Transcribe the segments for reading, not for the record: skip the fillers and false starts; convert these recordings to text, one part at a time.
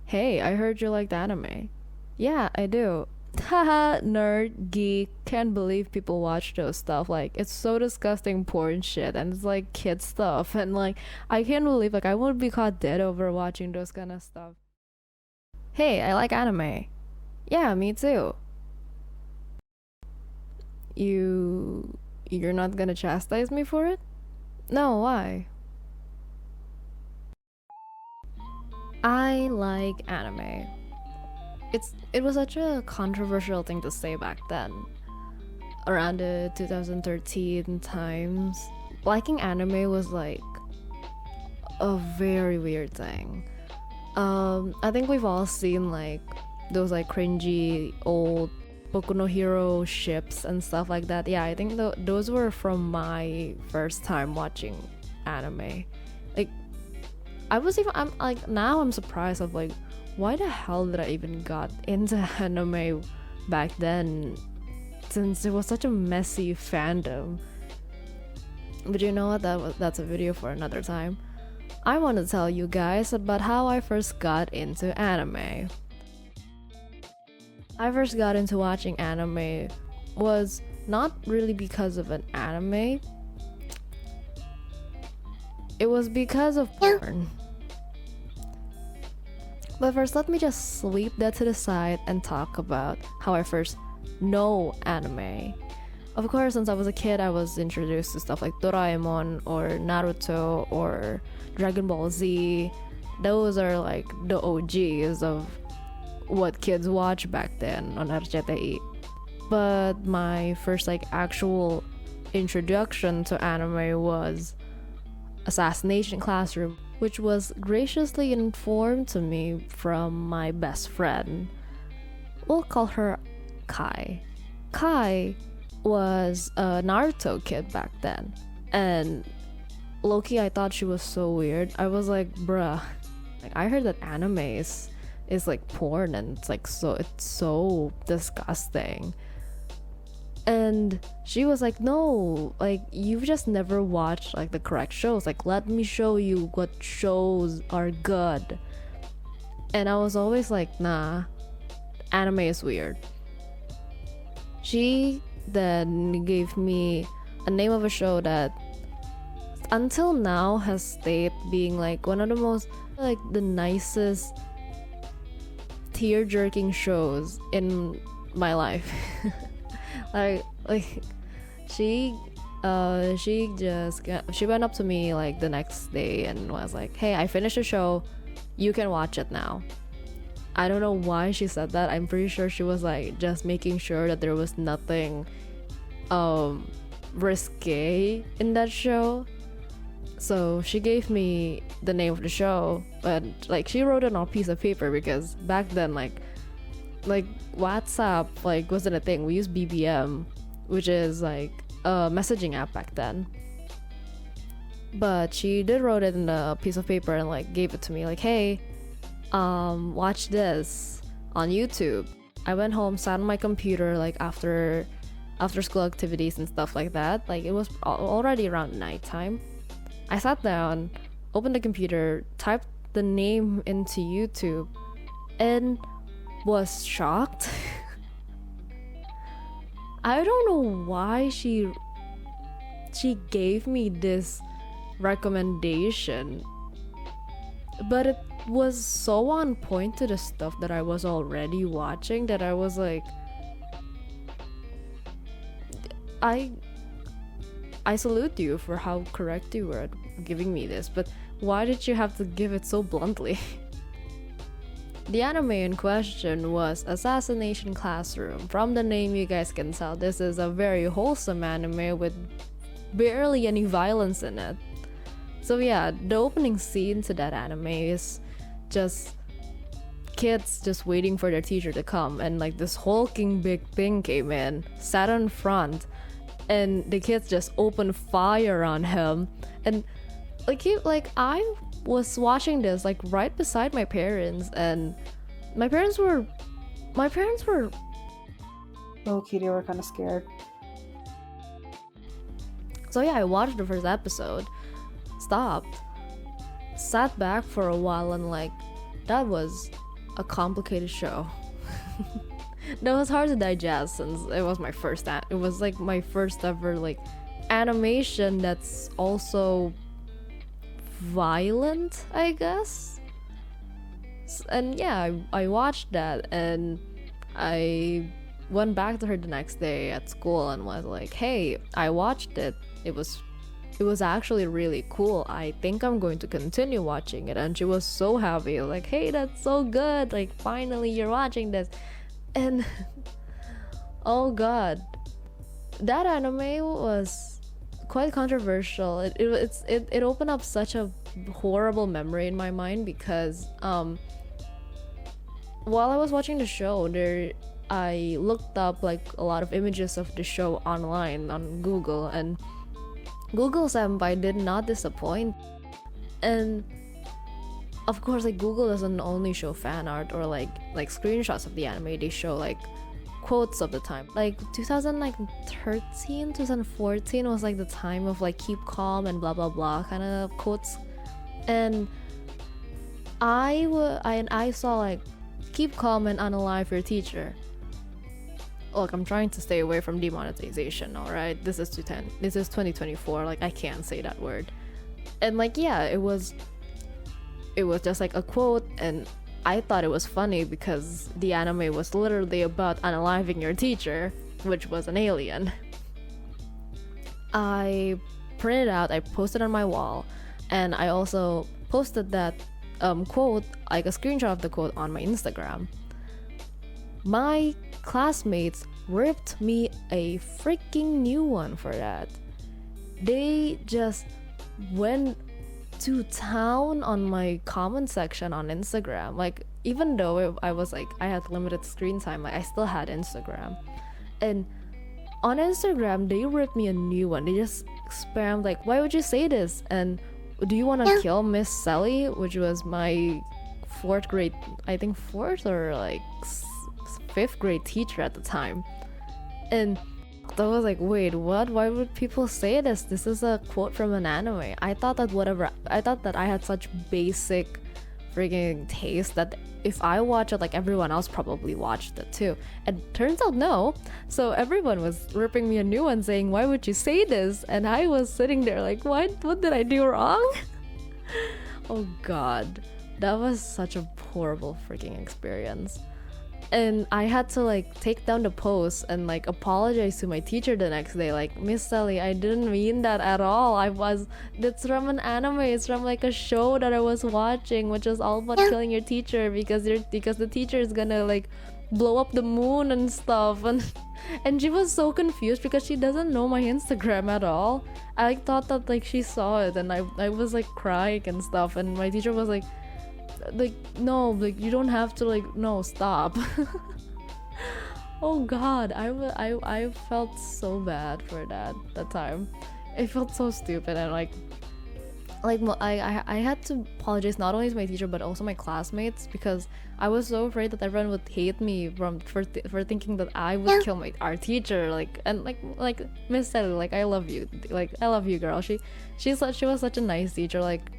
Hey, I heard you liked anime. Yeah, I do. Haha, nerd, geek, can't believe people watch those stuff. Like, it's so disgusting porn shit, and it's like kid stuff, and like, I can't believe, like, I would be caught dead over watching those kind of stuff. Hey, I like anime. Yeah, me too. You're not gonna chastise me for it? No, why? I like anime. It was such a controversial thing to say back then, around the 2013 times. Liking anime was like a very weird thing. I think we've all seen like those like cringy old Boku no Hero ships and stuff like that. Yeah, I think those were from my first time watching anime. Like I'm like now I'm surprised of like why the hell did I even got into anime back then, since it was such a messy fandom. But you know what? That's a video for another time. I want to tell you guys about how I first got into anime. I first got into watching anime was not really because of an anime. It was because of porn. But first, let me just sweep that to the side and talk about how I first know anime. Of course, since I was a kid, I was introduced to stuff like Doraemon or Naruto or Dragon Ball Z. Those are like the OGs of what kids watch back then on RCTI. But my first like actual introduction to anime was Assassination Classroom, which was graciously informed to me from my best friend. We'll call her Kai. Kai was a Naruto kid back then, and low-key I thought she was so weird. I was like, bruh, like I heard that anime is like porn, and it's so disgusting. And she was like, no, like you've just never watched like the correct shows, like let me show you what shows are good. And I was always like, nah, anime is weird. She then gave me a name of a show that until now has stayed being like one of the most like the nicest tear-jerking shows in my life. like she she went up to me like the next day and was like, hey, I finished the show, you can watch it now. I don't know why she said that. I'm pretty sure she was like just making sure that there was nothing risque in that show. So she gave me the name of the show, but like she wrote it on a piece of paper, because back then like WhatsApp like wasn't a thing. We used BBM, which is like a messaging app back then. But she did wrote it in a piece of paper and like gave it to me like, hey, watch this on YouTube. I went home, sat on my computer like after school activities and stuff like that. Like it was already around nighttime. I sat down, opened the computer, typed the name into YouTube, and was shocked. I don't know why she gave me this recommendation, but it was so on point to the stuff that I was already watching that I was like, I salute you for how correct you were at giving me this, but why did you have to give it so bluntly? The anime in question was Assassination Classroom. From the name, you guys can tell this is a very wholesome anime with barely any violence in it. So yeah, the opening scene to that anime is just kids just waiting for their teacher to come, and like this hulking big thing came in, sat in front, and the kids just opened fire on him. And I was watching this like right beside my parents, and my parents were low-key, they were kind of scared. so yeah, I watched the first episode, stopped, sat back for a while, and like that was a complicated show. That was hard to digest since it was my first it was like my first ever like animation that's also violent, I guess. And yeah, I watched that, and I went back to her the next day at school and was like, hey, I watched it. It was actually really cool. I think I'm going to continue watching it. And she was so happy, like, hey, that's so good, like finally you're watching this. And oh god, that anime was quite controversial. It opened up such a horrible memory in my mind because while I was watching the show, I looked up like a lot of images of the show online on Google, and Google Senpai did not disappoint. And of course, like, Google doesn't only show fan art or like screenshots of the anime. They show like quotes of the time. Like 2013, 2014 was like the time of like keep calm and blah blah blah kind of quotes. And I saw like keep calm and unalive your teacher. Look, I'm trying to stay away from demonetization, alright? This is 2024, like I can't say that word. And like, yeah, it was just like a quote, and I thought it was funny because the anime was literally about unaliving your teacher, which was an alien. I printed out, I posted on my wall, and I also posted that quote, like a screenshot of the quote, on my Instagram. My classmates ripped me a freaking new one for that. They just went to town on my comment section on Instagram. Like, even though I was like, I had limited screen time, like I still had Instagram. And on Instagram, they ripped me a new one. They just spammed like, why would you say this? And do you want to kill Miss Sally? Which was my fourth grade, I think fourth or like fifth grade teacher at the time. And I was like, wait, what? Why would people say this? This is a quote from an anime. I thought that I had such basic freaking taste that if I watch it, like everyone else probably watched it too. And turns out no. So everyone was ripping me a new one saying, why would you say this? And I was sitting there like, what did I do wrong? Oh god, that was such a horrible freaking experience. And I had to like take down the post and like apologize to my teacher the next day, like, Miss Sally, I didn't mean that at all. That's from an anime. It's from like a show that I was watching, which is all about killing your teacher because the teacher is gonna like blow up the moon and stuff. And she was so confused because she doesn't know my Instagram at all. I like thought that like she saw it, and I was like crying and stuff, and my teacher was like, no, like you don't have to, like, no, stop. Oh god, I felt so bad for that time. It felt so stupid, and like I had to apologize not only to my teacher but also my classmates because I was so afraid that everyone would hate me for thinking that I would kill our teacher. Like, and like Miss Sally, like I love you, girl. She was such a nice teacher. Like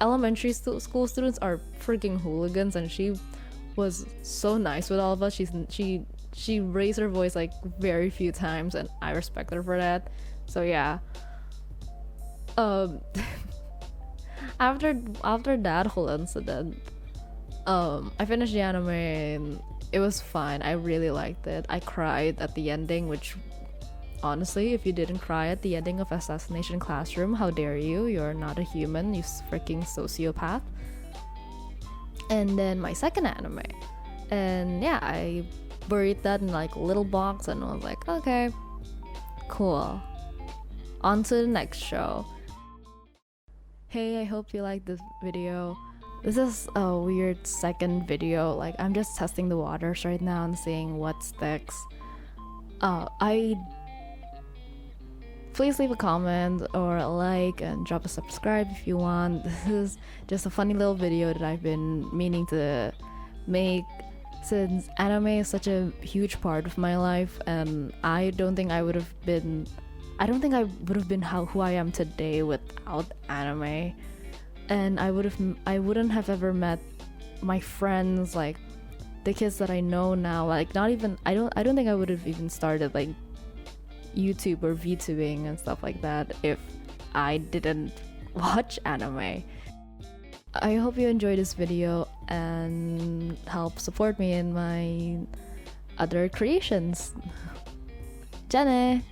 elementary school students are freaking hooligans, and she was so nice with all of us. She raised her voice like very few times, and I respect her for that. So yeah. After that whole incident, I finished the anime and it was fine. I really liked it. I cried at the ending, which honestly, if you didn't cry at the ending of Assassination Classroom, how dare you? You're not a human, you freaking sociopath. And then my second anime, and yeah, I buried that in like a little box and was like, okay, cool, on to the next show. Hey, I hope you liked this video. This is a weird second video, like I'm just testing the waters right now and seeing what sticks. Please leave a comment or a like and drop a subscribe if you want. This is just a funny little video that I've been meaning to make since anime is such a huge part of my life, and I don't think I would have been who I am today without anime. And I wouldn't have ever met my friends, like the kids that I know now, like not even I don't think I would have even started like YouTube or VTubing and stuff like that if I didn't watch anime. I hope you enjoyed this video and help support me in my other creations. じゃあね